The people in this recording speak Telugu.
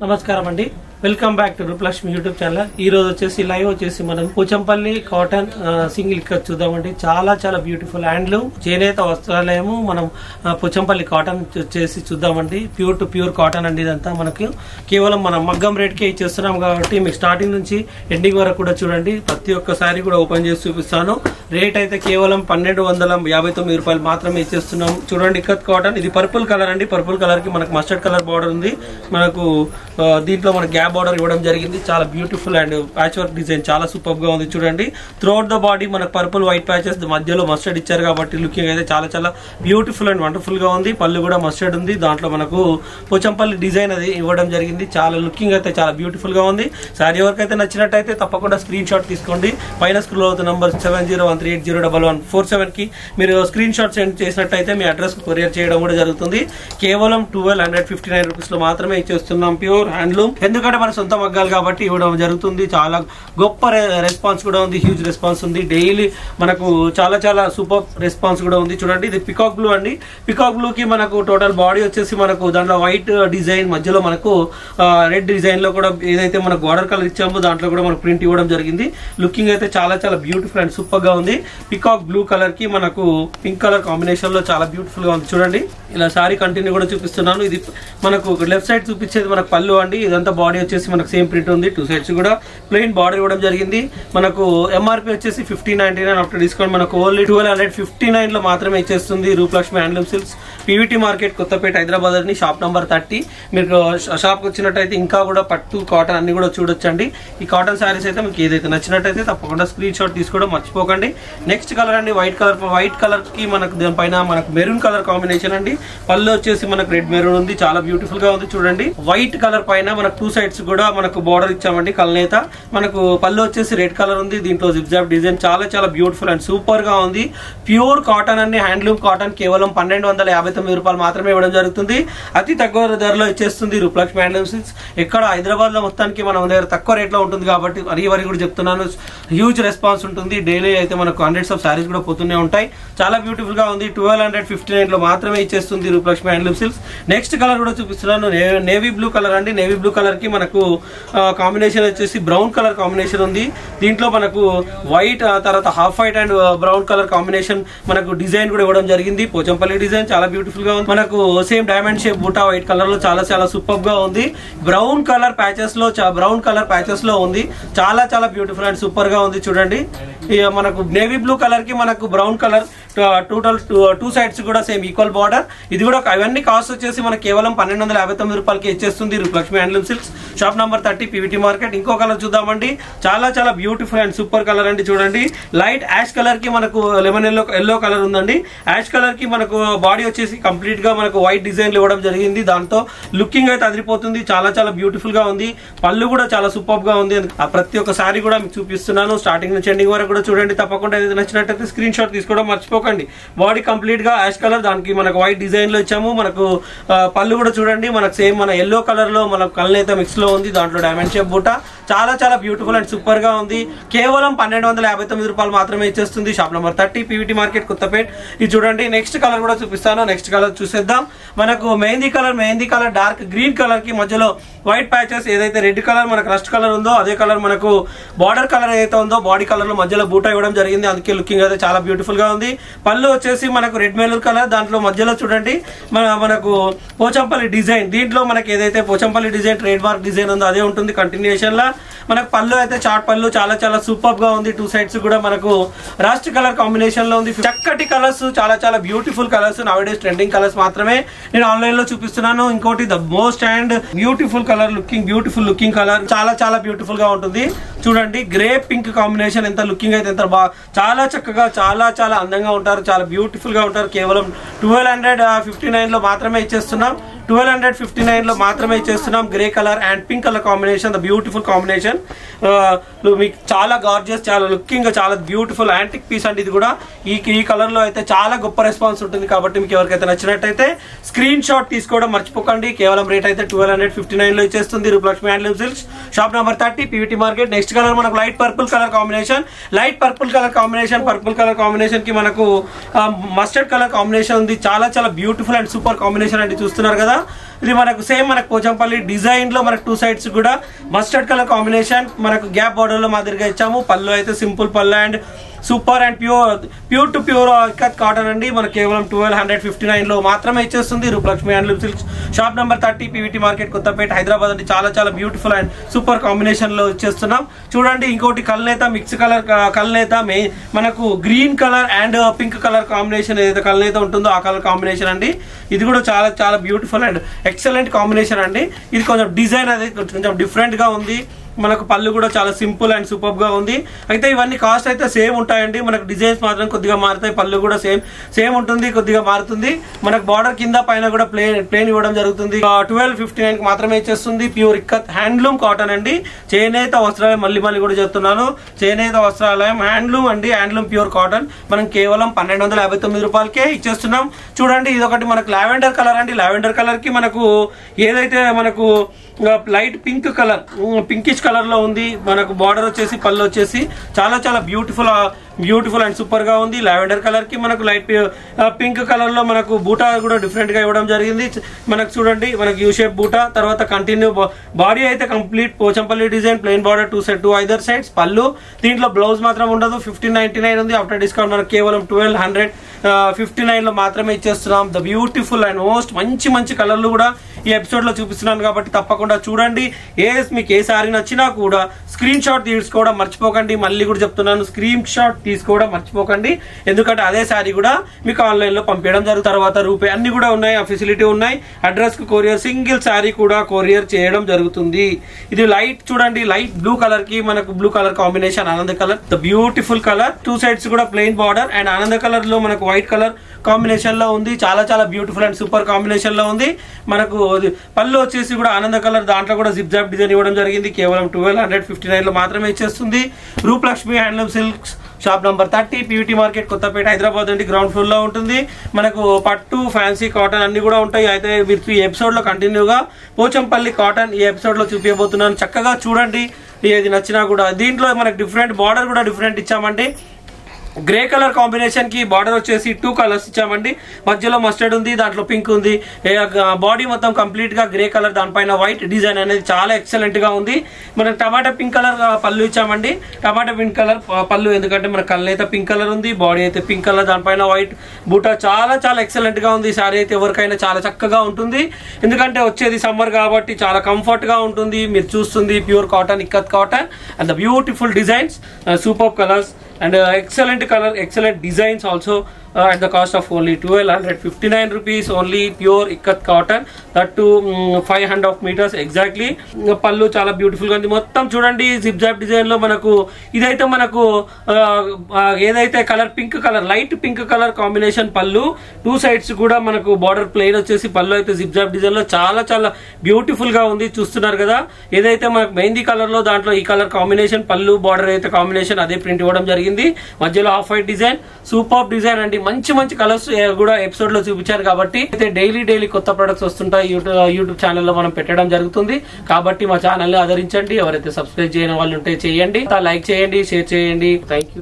నమస్కారం అండి, welcome back to Rupalakshmi YouTube channel. ఈ రోజు వచ్చేసి లైవ్ వచ్చేసి మనం పోచంపల్లి కాటన్ సింగిల్ ఇక్కడ చూద్దామండి. చాలా చాలా బ్యూటిఫుల్ హ్యాండ్లూమ్ చేనేత వస్త్రాలయము మనం పోచంపల్లి కాటన్ వచ్చేసి చూద్దామండి. ప్యూర్ టు ప్యూర్ కాటన్ అండి. ఇదంతా మనకి కేవలం మనం మగ్గం రేట్కే ఇచ్చేస్తున్నాం కాబట్టి మీకు స్టార్టింగ్ నుంచి ఎండింగ్ వరకు కూడా చూడండి. ప్రతి ఒక్కసారి కూడా ఓపెన్ చేసి చూపిస్తాను. రేట్ అయితే కేవలం 1259 రూపాయలు మాత్రమే ఇచ్చేస్తున్నాం. చూడండి ఇక్కత్ కాటన్, ఇది పర్పుల్ కలర్ అండి. పర్పుల్ కలర్ కి మనకు మస్టర్డ్ కలర్ బార్డర్ ఉంది. మనకు దీంట్లో మనకు గ్యాప్ బార్డర్ ఇవ్వడం జరిగింది. చాలా beautiful and patch work design చాలా సూపర్ గా ఉంది. చూడండి త్రూఅవుట్ ద బాడీ మనకు పర్పుల్ వైట్ ప్యాచెస్ మధ్యలో మస్టర్డ్ ఇచ్చారు కాబట్టి లుకింగ్ అయితే చాలా చాలా బ్యూటిఫుల్ అండ్ వండర్ఫుల్ గా ఉంది. పళ్ళు కూడా మస్టర్డ్ ఉంది. దాంట్లో మనకు పోచంపల్లి డిజైన్ అది ఇవ్వడం జరిగింది. చాలా లుకింగ్ అయితే చాలా బ్యూటిఫుల్ గా ఉంది. సారీ ఎవరికైతే నచ్చినట్టయితే తప్పకుండా స్క్రీన్ షాట్ తీసుకోండి. పైన స్క్రోల్ అవుతున్న నంబర్ 7013801147 కి మీరు స్క్రీన్ షాట్ సెండ్ చేసినట్టయితే మీ అడ్రస్ కొరియర్ చేయడం కూడా జరుగుతుంది. కేవలం 1259 రూపీస్ లో మాత్రమే ఇచ్చేస్తున్నాం. ప్యూర్ హ్యాండ్లూమ్, ఎందుకంటే మన సొంత మగ్గాలు కాబట్టి ఇవ్వడం జరుగుతుంది. చాలా గొప్ప రెస్పాన్స్ కూడా ఉంది. హ్యూజ్ రెస్పాన్స్ ఉంది. డైలీ మనకు చాలా చాలా సూపర్ రెస్పాన్స్ కూడా ఉంది. చూడండి ఇది పికాక్ బ్లూ అండి. పికాక్ బ్లూ కి మనకు టోటల్ బాడీ వచ్చేసి మనకు దాంట్లో వైట్ డిజైన్ మధ్యలో మనకు రెడ్ డిజైన్ లో కూడా ఏదైతే మనకు బార్డర్ కలర్ ఇచ్చామో దాంట్లో కూడా మనకు ప్రింట్ ఇవ్వడం జరిగింది. లుకింగ్ అయితే చాలా చాలా బ్యూటిఫుల్ అండ్ సూపర్ గా ఉంది. పికాక్ బ్లూ కలర్ కి మనకు పింక్ కలర్ కాంబినేషన్ లో చాలా బ్యూటిఫుల్ గా ఉంది. చూడండి ఇలా సారీ కంటిన్యూ కూడా చూపిస్తున్నాను. ఇది మనకు లెఫ్ట్ సైడ్ చూపించేది మనకు పళ్ళు అండి. ఇదంతా బాడీ వచ్చేసి మనకు సేమ్ ప్రింట్ ఉంది. టూ సైడ్స్ కూడా ప్లెయిన్ బార్డర్ ఇవ్వడం జరిగింది. మనకు ఎంఆర్పీ వచ్చేసి 1599. ఆఫ్టర్ డిస్కౌంట్ మనకు ఓన్లీ 1259 లో మాత్రమే ఇచ్చేస్తుంది Rupalakshmi handloom silks, PVT market, Kothapet, Hyderabad అని షాప్ నంబర్ 30. మీరు షాప్ కి వచ్చినట్టయితే ఇంకా కూడా పట్టు కాటన్ అన్ని కూడా చూడొచ్చండి. ఈ కాటన్ శారీస్ అయితే మీకు ఏదైతే నచ్చినట్టయితే తప్పకుండా స్క్రీన్ షాట్ తీసుకోవడం మర్చిపోకండి. నెక్స్ట్ కలర్ అండి వైట్ కలర్. వైట్ కలర్ కి మనకు దానిపైన మనకు మెరూన్ కలర్ కాంబినేషన్ అండి. పళ్ళు వచ్చేసి మనకు రెడ్ మెరూన్ ఉంది. చాలా బ్యూటిఫుల్ గా ఉంది. చూడండి వైట్ కలర్ పైన మనకు టూ సైడ్స్ కూడా మనకు బార్డర్ ఇచ్చామండి కల్నేత. మనకు పళ్ళు వచ్చేసి రెడ్ కలర్ ఉంది. దీంట్లో జిగ్జాగ్ డిజైన్ చాలా చాలా బ్యూటిఫుల్ అండ్ సూపర్ గా ఉంది. ప్యూర్ కాటన్ అండి. హ్యాండ్లూమ్ కాటన్ కేవలం 1259 రూపాయలు మాత్రమే ఇవ్వడం జరుగుతుంది. అతి తక్కువ ధరలో ఇచ్చేస్తుంది రూపలక్ష్మి హ్యాండ్లూమ్ సిల్క్స్. ఎక్కడ హైదరాబాద్ లో మొత్తానికి మనం దగ్గర తక్కువ రేట్ లో ఉంటుంది కాబట్టి వరి కూడా చెప్తున్నాను. హ్యూజ్ రెస్పాన్స్ ఉంటుంది. డైలీ అయితే మనకు హండ్రెడ్స్ ఆఫ్ సారీస్ కూడా పోతూనే ఉంటాయి. చాలా బ్యూటిఫుల్ గా ఉంది. 1259 లో మాత్రమే ఇచ్చేస్తుంది Rupalakshmi handloom silks. Next colour కూడా చూపిస్తున్నాను. నేవీ బ్లూ కలర్ అండి. నేవీ బ్లూ కలర్ కి మనకు కాంబినేషన్ వచ్చేసి బ్రౌన్ కలర్ కాంబినేషన్ ఉంది. దీంట్లో మనకు వైట్ తర్వాత half white and brown colour combination మనకు డిజైన్ కూడా ఇవ్వడం జరిగింది. పోచంపల్లి డిజైన్ చాలా బ్యూటిఫుల్ గా ఉంది. మనకు సేమ్ డైమండ్ షేప్ బూటా వైట్ కలర్ లో చాలా చాలా సూపర్ గా ఉంది. బ్రౌన్ కలర్ ప్యాచెస్ లో ఉంది. చాలా చాలా బ్యూటిఫుల్ అండ్ సూపర్ గా ఉంది. చూడండి మనకు నేవీ బ్లూ కలర్ కి మనకు brown colour total two sides కూడా సేమ్ ఈక్వల్ బార్డర్. ఇది కూడా అవన్నీ కాస్ట్ వచ్చేసి మనకు కేవలం 1259 రూపాయలకి ఇచ్చేస్తుంది Rupalakshmi handloom silks, shop number 30, PVT market. ఇంకో కలర్ చూద్దామండి. చాలా చాలా బ్యూటిఫుల్ అండ్ సూపర్ కలర్ అండి. చూడండి లైట్ యాష్ కలర్ కి మనకు లెమన్ ఎల్లో కలర్ ఉందండి. యాష్ కలర్ కి మనకు బాడీ వచ్చేసి కంప్లీట్ గా మనకు వైట్ డిజైన్ ఇవ్వడం జరిగింది. దాంతో లుకింగ్ అయితే అదిరిపోతుంది. చాలా చాలా బ్యూటిఫుల్ గా ఉంది. పళ్ళు కూడా చాలా సూపర్ గా ఉంది. ప్రతి ఒక్క సారీ కూడా మీకు చూపిస్తున్నాను. స్టార్టింగ్ నుంచి ఎండింగ్ వరకు కూడా చూడండి. తప్పకుండా ఏదైతే నచ్చినట్టయితే స్క్రీన్ షాట్ తీసుకోవడం మర్చిపోకండి. బాడీ కంప్లీట్ గా యాష్ కలర్, దానికి మనకు వైట్ డిజైన్ లో ఇచ్చాము. మనకు పళ్ళు కూడా చూడండి మనకు సేమ్ మన ఎల్లో కలర్ లో మనకు కల్నేత మిక్స్ లో ఉంది. దాంట్లో డైమండ్ షేప్ బూటా చాలా చాలా బ్యూటిఫుల్ అండ్ సూపర్ గా ఉంది. కేవలం 1259 రూపాయలు మాత్రమే ఇచ్చేస్తుంది shop number 30, PVT market, Kothapet. ఇది చూడండి నెక్స్ట్ కలర్ కూడా చూపిస్తాను. నెక్స్ట్ కలర్ చూసేద్దాం. మనకు mehndi colour dark green colour కి మధ్యలో వైట్ ప్యాచెస్, ఏదైతే రెడ్ కలర్ మనకు రస్ట్ కలర్ ఉందో అదే కలర్ మనకు బార్డర్ కలర్ ఏదైతే ఉందో బాడీ కలర్ లో మధ్యలో బూటా ఇవ్వడం జరిగింది. అందుకే లుకింగ్ అయితే చాలా బ్యూటిఫుల్ గా ఉంది. పళ్ళు వచ్చేసి మనకు రెడ్ మెరూన్ కలర్, దాంట్లో మధ్యలో చూడండి మనకు పోచంపల్లి డిజైన్. దీంట్లో మనకి ఏదైతే Pochampally design trademark design ఉందో అదే ఉంటుంది కంటిన్యూషన్ లా. మనకు పళ్ళు అయితే చాట్ పళ్ళు చాలా చాలా సూపర్ గా ఉంది. టూ సైడ్స్ కూడా మనకు రాస్ట్ కలర్ కాంబినేషన్ లో ఉంది. చక్కటి కలర్స్, చాలా చాలా బ్యూటిఫుల్ కలర్స్, నౌడేస్ ట్రెండింగ్ కలర్స్ మాత్రమే నేను ఆన్లైన్ లో చూపిస్తున్నాను. ఇంకోటి the most and beautiful colour, beautiful looking colour, చాలా చాలా బ్యూటిఫుల్ గా ఉంటుంది. చూడండి గ్రే పింక్ కాంబినేషన్ ఎంత లుకింగ్ అయితే ఎంత బాగా, చాలా చక్కగా చాలా చాలా అందంగా ఉంటారు. చాలా బ్యూటిఫుల్ గా ఉంటారు. కేవలం 1259 లో మాత్రమే ఇచ్చేస్తున్నాం. 1259 లో మాత్రమే ఇచ్చేస్తున్నాం. Grey colour and pink colour combination, the beautiful combination. మీకు చాలా గార్జియస్, చాలా లుకింగ్, చాలా బ్యూటిఫుల్ యాంటిక్ పీస్ అండి. ఇది కూడా ఈ కలర్ లో అయితే చాలా గొప్ప రెస్పాన్స్ ఉంటుంది. కాబట్టి మీకు ఎవరికైతే నచ్చినట్టయితే స్క్రీన్ షాట్ తీసుకోవడం మర్చిపోకండి. కేవలం రేట్ అయితే 1259 లో ఇచ్చేస్తుంది Rupalakshmi handloom silks, shop number 30, PVT market. Next colour మనకు light purple colour combination. Purple colour combination కి మనకు మస్టర్డ్ కలర్ కాంబినేషన్ ఉంది. చాలా చాలా బ్యూటిఫుల్ అండ్ సూపర్ కాంబినేషన్ అండి. చూస్తున్నారు కదా ఇది మనకు సేమ్ మనకు పోచంపల్లి డిజైన్ లో మనకు 2 సైడ్స్ కూడా మస్టర్డ్ కలర్ కాంబినేషన్ మనకు గ్యాప్ బార్డర్ లో మాదిరిగా ఇచ్చాము. పళ్ళు అయితే simple pallu and super and pure to pure ikat cotton అండి. మనకు కేవలం 1259 లో మాత్రమే ఇచ్చేస్తుంది. Rupalakshmi handloom silks shop number 30 PVT market Kothapet Hyderabad అండి. చాలా చాలా బ్యూటిఫుల్ అండ్ సూపర్ కాంబినేషన్ లో ఇచ్చేస్తున్నాం. చూడండి ఇంకోటి కల్నేత మిక్స్ కలర్ కల్నేత మనకు green colour and pink colour combination ఏదైతే కల్నేత ఉంటుందో ఆ కలర్ కాంబినేషన్ అండి. ఇది కూడా చాలా చాలా బ్యూటిఫుల్ అండ్ ఎక్సలెంట్ కాంబినేషన్ అండి. ఇది కొంచెం డిజైన్ అది కొంచెం డిఫరెంట్ గా ఉంది. మనకు పళ్ళు కూడా చాలా సింపుల్ అండ్ సూపర్ గా ఉంది. అయితే ఇవన్నీ కాస్ట్ అయితే సేమ్ ఉంటాయండి. మనకు డిజైన్స్ మాత్రం కొద్దిగా మారుతాయి. పళ్ళు కూడా సేమ్ ఉంటుంది, కొద్దిగా మారుతుంది. మనకు బార్డర్ కింద పైన కూడా ప్లేన్ ఇవ్వడం జరుగుతుంది. 1259 మాత్రమే ఇచ్చేస్తుంది. ప్యూర్ ఇక్కత్ హ్యాండ్లూమ్ కాటన్ అండి. చేనేత వస్త్రాలయం మళ్ళీ కూడా చెప్తున్నాను, చేనేత వస్త్రాలయం హ్యాండ్లూమ్ అండి. హ్యాండ్లూమ్ ప్యూర్ కాటన్ మనం కేవలం 1259 రూపాయలకే ఇచ్చేస్తున్నాం. చూడండి ఇది ఒకటి మనకు లావెండర్ కలర్ అండి. లావెండర్ కలర్ కి మనకు ఏదైతే మనకు light pink colour pinkish colour లో ఉంది. మనకు బార్డర్ వచ్చేసి పళ్ళు వచ్చేసి చాలా చాలా బ్యూటిఫుల్ అండ్ సూపర్ గా ఉంది. లావెండర్ కలర్ కి మనకు లైట్ పింక్ కలర్ లో మనకు బూటా కూడా డిఫరెంట్ గా ఇవ్వడం జరిగింది. మనకు చూడండి మనకు యూ షేప్ బూటా, తర్వాత కంటిన్యూ బాడీ అయితే complete Pochampally design plain border 2 either sides. Pallu దీంట్లో బ్లౌజ్ మాత్రం ఉండదు. 1599 ఉంది. ఆఫ్టర్ డిస్కౌంట్ మనకు కేవలం 1259 లో మాత్రమే ఇచ్చేస్తున్నాం. ద బ్యూటిఫుల్ అండ్ మోస్ట్ మంచి కలర్లు కూడా ఈ ఎపిసోడ్ లో చూపిస్తున్నాను కాబట్టి తప్పకుండా చూడండి. మీకు ఏ సారీ నచ్చినా కూడా స్క్రీన్ షాట్ తీసుకోవడం మర్చిపోకండి. మళ్ళీ కూడా చెప్తున్నాను, స్క్రీన్ షాట్ తీసుకోవడం మర్చిపోకండి. ఎందుకంటే అదే సారీ కూడా మీకు ఆన్లైన్ లో పంపించడం జరుగుతుంది. తర్వాత రూపాయి అన్ని కూడా ఉన్నాయి, ఆ ఫెసిలిటీ ఉన్నాయి. అడ్రస్ కు కొరియర్, సింగిల్ సారీ కూడా కొరియర్ చేయడం జరుగుతుంది. ఇది లైట్ చూడండి, లైట్ బ్లూ కలర్ కి మనకు బ్లూ కలర్ కాంబినేషన్ ఆనంద colour, the beautiful colour. 2 sides కూడా ప్లెయిన్ బార్డర్ అండ్ ఆనంద కలర్ లో మనకు వైట్ కలర్ కాంబినేషన్ లో ఉంది. చాలా చాలా బ్యూటిఫుల్ అండ్ సూపర్ కాంబినేషన్ లో ఉంది. మనకు పళ్ళు వచ్చేసి కూడా ఆనంద కలర్, దాంట్లో కూడా జిప్ జాప్ డిజైన్ ఇవ్వడం జరిగింది. కేవలం 1259 లో మాత్రమే ఇచ్చేస్తుంది. Rupalakshmi handloom silks shop number 30 PVT market Kothapet Hyderabad అండి. గ్రౌండ్ ఫ్లోర్ లో ఉంటుంది. మనకు పట్టు ఫ్యాన్సీ కాటన్ అన్ని కూడా ఉంటాయి. అయితే మీరు ఈ ఎపిసోడ్ లో కంటిన్యూగా పోచంపల్లి కాటన్ ఈ ఎపిసోడ్ లో చూపించబోతున్నాను. చక్కగా చూడండి, ఏది నచ్చినా కూడా. దీంట్లో మనకు డిఫరెంట్ బార్డర్ కూడా డిఫరెంట్ ఇచ్చామండి. గ్రే కలర్ కాంబినేషన్ కి బార్డర్ వచ్చేసి 2 కలర్స్ ఇచ్చామండి. మధ్యలో మస్టర్డ్ ఉంది, దాంట్లో పింక్ ఉంది. బాడీ మొత్తం కంప్లీట్ గా గ్రే కలర్, దానిపైన వైట్ డిజైన్ అనేది చాలా ఎక్సలెంట్ గా ఉంది. మనం టమాటా పింక్ కలర్ పళ్ళు ఇచ్చామండి. టమాటా పింక్ కలర్ పళ్ళు, ఎందుకంటే మన కళ్ళు అయితే పింక్ కలర్ ఉంది, బాడీ అయితే పింక్ కలర్, దానిపైన వైట్ బూటా. చాలా చాలా ఎక్సలెంట్ గా ఉంది. సారీ అయితే ఎవరికైనా చాలా చక్కగా ఉంటుంది. ఎందుకంటే వచ్చేది సమ్మర్ కాబట్టి చాలా కంఫర్ట్ గా ఉంటుంది. మీరు చూస్తుంది pure cotton, ikat cotton and the beautiful designs, super colours and excellent color, excellent designs also at the cost of only 1259 rupees only. Pure ikat cotton, that to 500 meters exactly. పళ్ళు చాలా బ్యూటిఫుల్ గా ఉంది. మొత్తం చూడండి జిప్ జాప్ డిజైన్ లో మనకు ఇదైతే మనకు ఏదైతే colour pink colour, light pink colour combination పళ్ళు. 2 సైడ్స్ కూడా మనకు బార్డర్ ప్లెయిన్ వచ్చేసి పళ్ళు అయితే జిప్ జాప్ డిజైన్ లో చాలా చాలా బ్యూటిఫుల్ గా ఉంది. చూస్తున్నారు కదా, ఏదైతే మనకు మెహందీ కలర్ లో దాంట్లో ఈ కలర్ కాంబినేషన్, పళ్ళు బార్డర్ అయితే కాంబినేషన్ అదే ప్రింట్ ఇవ్వడం జరిగింది. మధ్యలో half white design, super design అండి. మంచి కలర్స్ కూడా ఎపిసోడ్ లో చూపించారు కాబట్టి అయితే డైలీ కొత్త ప్రొడక్ట్స్ వస్తుంటాయి. యూట్యూబ్ ఛానల్లో మనం పెట్టడం జరుగుతుంది. కాబట్టి మా ఛానల్ ని ఆదరించండి. ఎవరైతే సబ్స్క్రైబ్ చేయని వాళ్ళు ఉంటే చేయండి, లైక్ చేయండి, షేర్ చేయండి. Thank you.